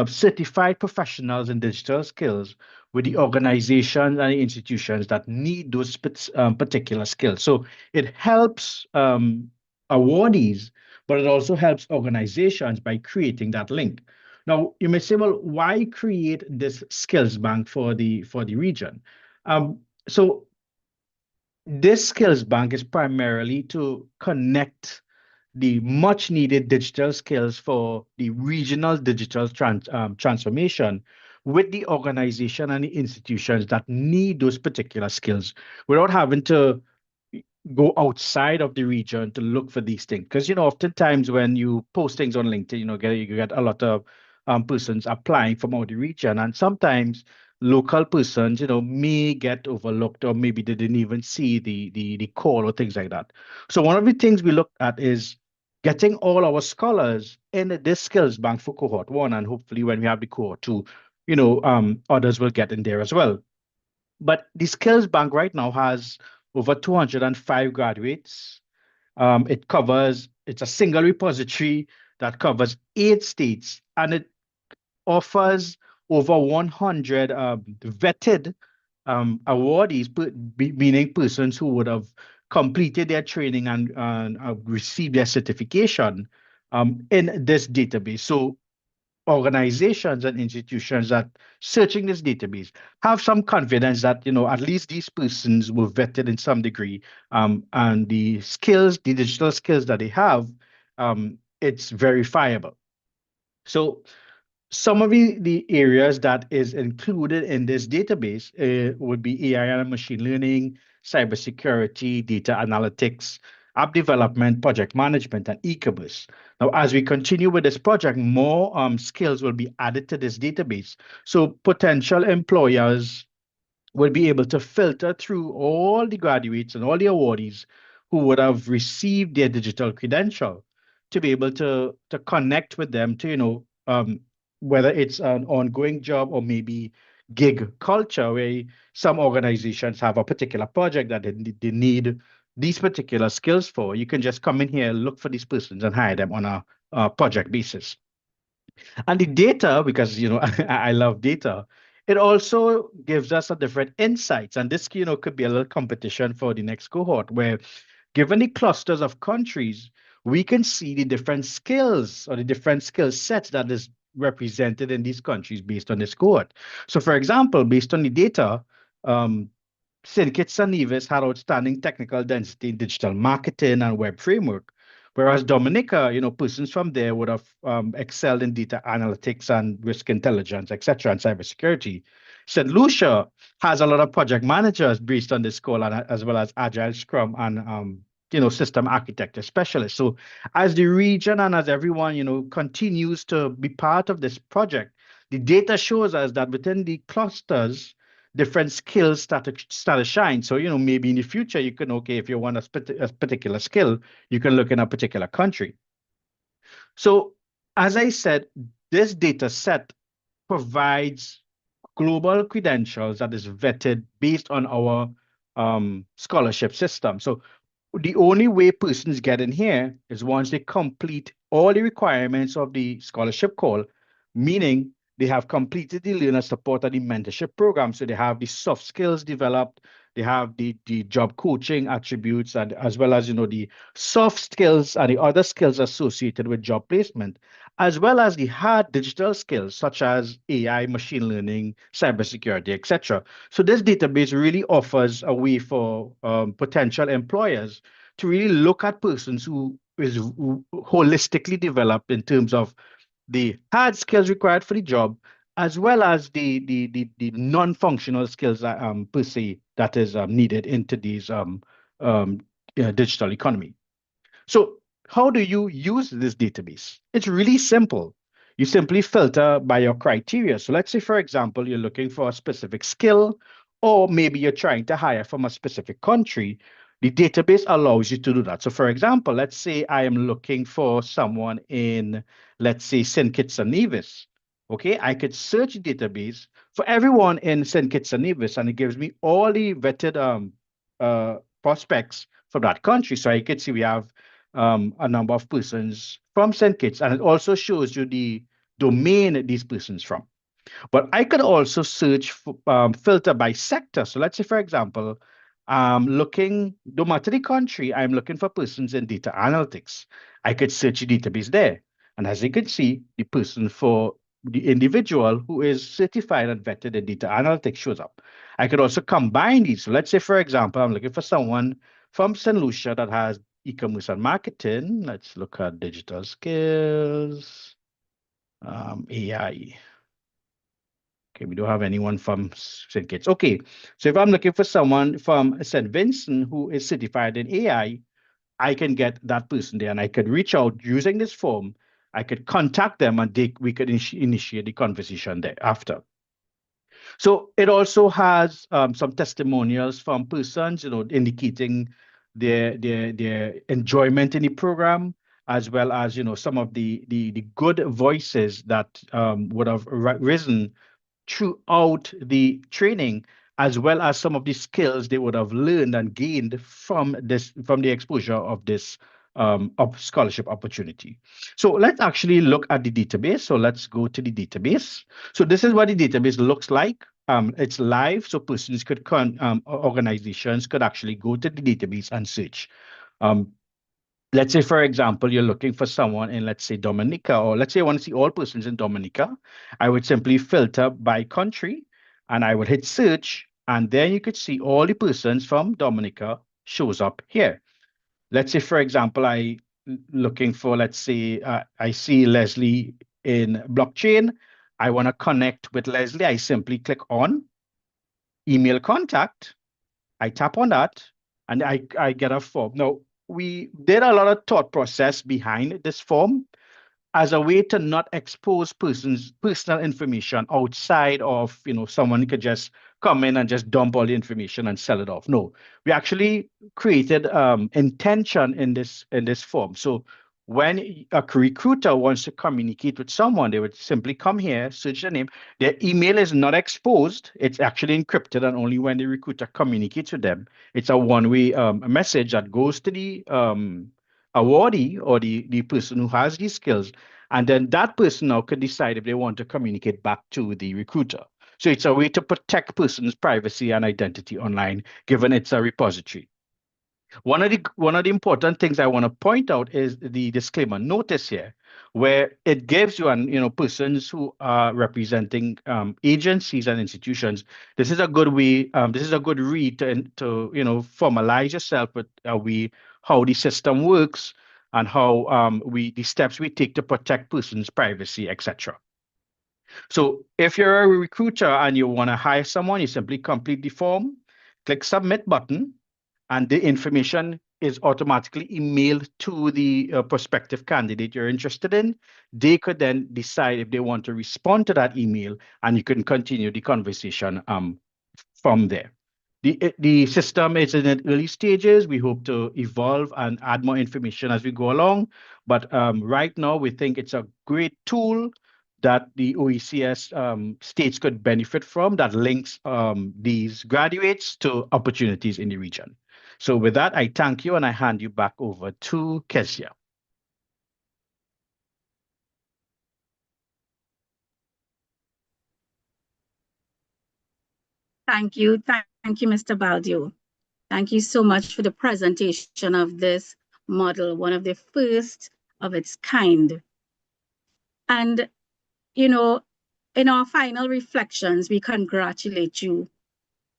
certified professionals in digital skills with the organizations and the institutions that need those particular skills. So it helps awardees, but it also helps organizations by creating that link. Now, you may say, well, why create this skills bank for the region? So this skills bank is primarily to connect the much needed digital skills for the regional digital transformation with the organization and the institutions that need those particular skills without having to go outside of the region to look for these things. Because, oftentimes when you post things on LinkedIn, you get a lot of persons applying from out the region. And sometimes local persons, may get overlooked, or maybe they didn't even see the call or things like that. So one of the things we looked at is getting all our scholars in this skills bank for cohort 1, and hopefully when we have the cohort 2, others will get in there as well. But the skills bank right now has over 205 graduates. It's a single repository that covers 8 states, and it offers over 100 vetted awardees, meaning persons who would have completed their training and received their certification in this database. So organizations and institutions that searching this database have some confidence that, at least these persons were vetted in some degree, and the digital skills that they have, it's verifiable. So some of the areas that is included in this database would be AI and machine learning, cybersecurity, data analytics, app development, project management, and e-commerce. Now, as we continue with this project, more skills will be added to this database. So potential employers will be able to filter through all the graduates and all the awardees who would have received their digital credential to be able to connect with them to, whether it's an ongoing job or maybe gig culture, where some organizations have a particular project that they need these particular skills for. You can just come in here, look for these persons, and hire them on a project basis. And the data, because I love data, it also gives us a different insights. And this could be a little competition for the next cohort, where given the clusters of countries, we can see the different skills or the different skill sets that is represented in these countries based on this cohort. So for example, based on the data, St. Kitts and Nevis had outstanding technical density in digital marketing and web framework, whereas Dominica, persons from there would have excelled in data analytics and risk intelligence, etc., and cybersecurity. St. Lucia has a lot of project managers based on this call, and as well as Agile Scrum and system architecture specialists. So as the region and as everyone, continues to be part of this project, the data shows us that within the clusters, different skills start to shine. So, maybe in the future, you can, okay, if you want a particular skill, you can look in a particular country. So, as I said, this data set provides global credentials that is vetted based on our scholarship system. So, the only way persons get in here is once they complete all the requirements of the scholarship call, meaning they have completed the learner support and the mentorship program. So they have the soft skills developed, they have the job coaching attributes, and as well as the soft skills and the other skills associated with job placement, as well as the hard digital skills such as AI, machine learning, cybersecurity, etc. So this database really offers a way for potential employers to really look at persons who is holistically developed in terms of the hard skills required for the job, as well as the non-functional skills per se that is needed into these digital economy. So how do you use this database? It's really simple. You simply filter by your criteria. So let's say, for example, you're looking for a specific skill, or maybe you're trying to hire from a specific country. The database allows you to do that. So for example, let's say I am looking for someone in, let's say, St. Kitts and Nevis. Okay, I could search the database for everyone in St. Kitts and Nevis, and it gives me all the vetted prospects for that country. So I could see we have a number of persons from St. Kitts, and it also shows you the domain these persons from. But I could also search for, filter by sector. So let's say, for example, looking, no matter the country, I'm looking for persons in data analytics. I could search the database there. And as you can see, the person for the individual who is certified and vetted in data analytics shows up. I could also combine these. So let's say, for example, I'm looking for someone from St. Lucia that has e-commerce and marketing. Let's look at digital skills, AI. Okay, we don't have anyone from St. Kitts. Okay, so if I'm looking for someone from St. Vincent who is certified in AI, I can get that person there, and I could reach out using this form. I could contact them, and we could initiate the conversation there after. So it also has some testimonials from persons, indicating their enjoyment in the program, as well as some of the good voices that would have risen throughout the training, as well as some of the skills they would have learned and gained from the exposure of this scholarship opportunity. So let's actually look at the database. So let's go to the database. So this is what the database looks like. It's live, so persons could organizations could actually go to the database and search. Let's say, for example, you're looking for someone in, let's say, Dominica, or let's say I want to see all persons in Dominica. I would simply filter by country, and I would hit search, and then you could see all the persons from Dominica shows up here. Let's say, for example, I looking for, let's say, I see Leslie in blockchain. I want to connect with Leslie. I simply click on email contact. I tap on that, and I get a form. Now, we did a lot of thought process behind this form as a way to not expose personal information outside of, someone could just come in and just dump all the information and sell it off. No, we actually created intention in this form. So when a recruiter wants to communicate with someone, they would simply come here, search their name. Their email is not exposed. It's actually encrypted, and only when the recruiter communicates with them, it's a one-way message that goes to the awardee or the person who has these skills. And then that person now could decide if they want to communicate back to the recruiter. So it's a way to protect person's privacy and identity online, given it's a repository. One of the important things I want to point out is the disclaimer notice here, where it gives you persons who are representing agencies and institutions. This is a good way. This is a good read to formalize yourself with how the system works and how the steps we take to protect persons' privacy, etc. So if you're a recruiter and you want to hire someone, you simply complete the form, click submit button, and the information is automatically emailed to the prospective candidate you're interested in. They could then decide if they want to respond to that email, and you can continue the conversation from there. The system is in its early stages. We hope to evolve and add more information as we go along. But right now, we think it's a great tool that the OECS states could benefit from that links these graduates to opportunities in the region. So with that, I thank you and I hand you back over to Kezia. Thank you. Thank you, Mr. Baldio. Thank you so much for the presentation of this model, one of the first of its kind. And, in our final reflections, we congratulate you,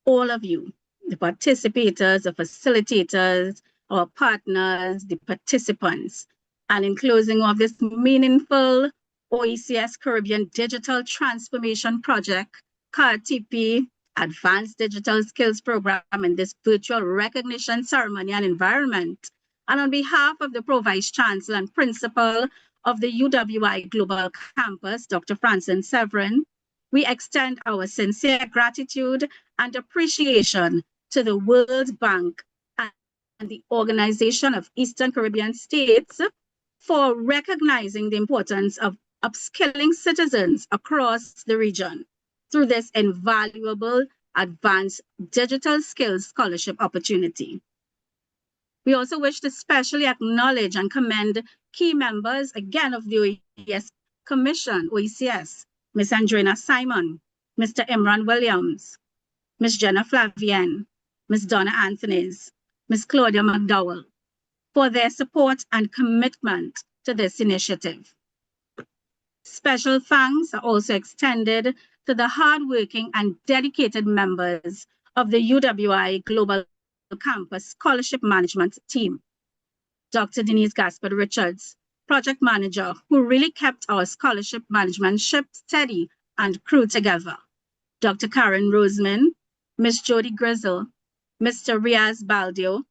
all of you, the participators, the facilitators, our partners, the participants. And in closing of this meaningful OECS Caribbean Digital Transformation Project, CARDTP, Advanced Digital Skills Program, in this virtual recognition ceremony and environment. And on behalf of the Pro-Vice Chancellor and Principal of the UWI Global Campus, Dr. Francine Severin, we extend our sincere gratitude and appreciation to the World Bank and the Organization of Eastern Caribbean States for recognizing the importance of upskilling citizens across the region through this invaluable advanced digital skills scholarship opportunity. We also wish to specially acknowledge and commend key members, again, of the OECS Commission, OECS, Ms. Andrina Simon, Mr. Imran Williams, Ms. Jenna Flavienne, Ms. Donna Anthony's, Ms. Claudia McDowell, for their support and commitment to this initiative. Special thanks are also extended to the hardworking and dedicated members of the UWI Global Campus Scholarship Management Team. Dr. Denise Gaspard Richards, project manager, who really kept our scholarship management ship steady and crew together. Dr. Karen Roseman, Ms. Jody Grizzle, Mr. Riaz Baldio,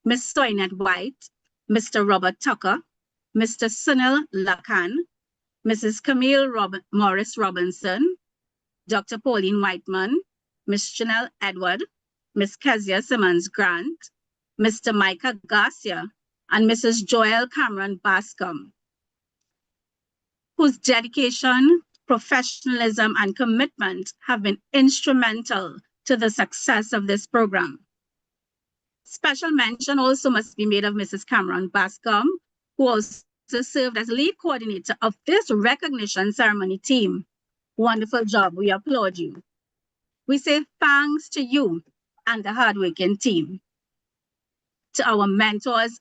Ms. Soynet White, Mr. Robert Tucker, Mr. Sunil Lakan, Mrs. Camille Morris Robinson, Dr. Pauline Whiteman, Ms. Janelle Edward, Ms. Kezia Simmons Grant, Mr. Micah Garcia, and Mrs. Joelle Cameron Bascom, whose dedication, professionalism, and commitment have been instrumental to the success of this program. Special mention also must be made of Mrs. Cameron Bascom, who also served as lead coordinator of this recognition ceremony team. Wonderful job. We applaud you. We say thanks to you and the hardworking team. To our mentors,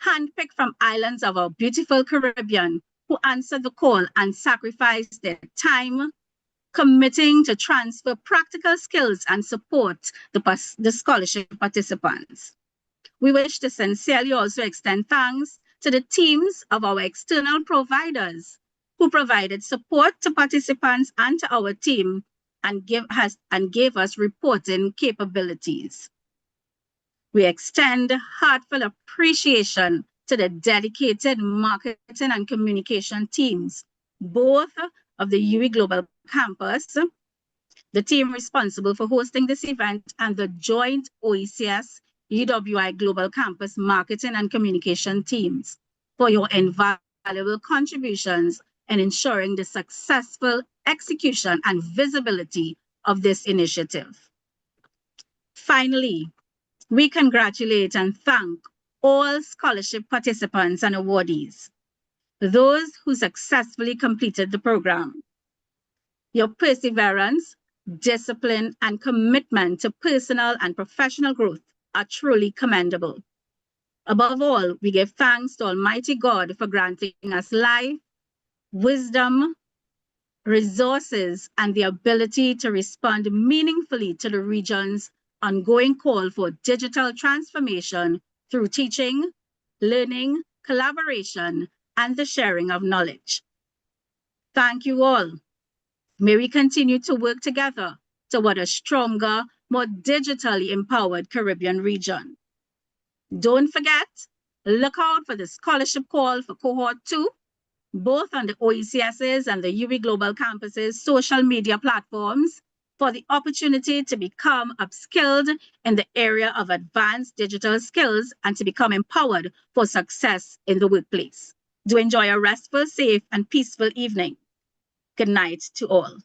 handpicked from islands of our beautiful Caribbean, who answered the call and sacrificed their time, committing to transfer practical skills and support the scholarship participants. We wish to sincerely also extend thanks to the teams of our external providers who provided support to participants and to our team and gave us reporting capabilities. We extend heartfelt appreciation to the dedicated marketing and communication teams, both of the UWI Global Campus, the team responsible for hosting this event, and the joint OECS UWI Global Campus marketing and communication teams for your invaluable contributions in ensuring the successful execution and visibility of this initiative. Finally, we congratulate and thank all scholarship participants and awardees, those who successfully completed the program. Your perseverance, discipline, and commitment to personal and professional growth are truly commendable. Above all, we give thanks to Almighty God for granting us life, wisdom, resources, and the ability to respond meaningfully to the region's ongoing call for digital transformation through teaching, learning, collaboration, and the sharing of knowledge. Thank you all. May we continue to work together toward a stronger, more digitally empowered Caribbean region. Don't forget, look out for the scholarship call for Cohort 2, both on the OECS's and the UE Global Campus's social media platforms, for the opportunity to become upskilled in the area of advanced digital skills and to become empowered for success in the workplace. Do enjoy a restful, safe, and peaceful evening. Good night to all.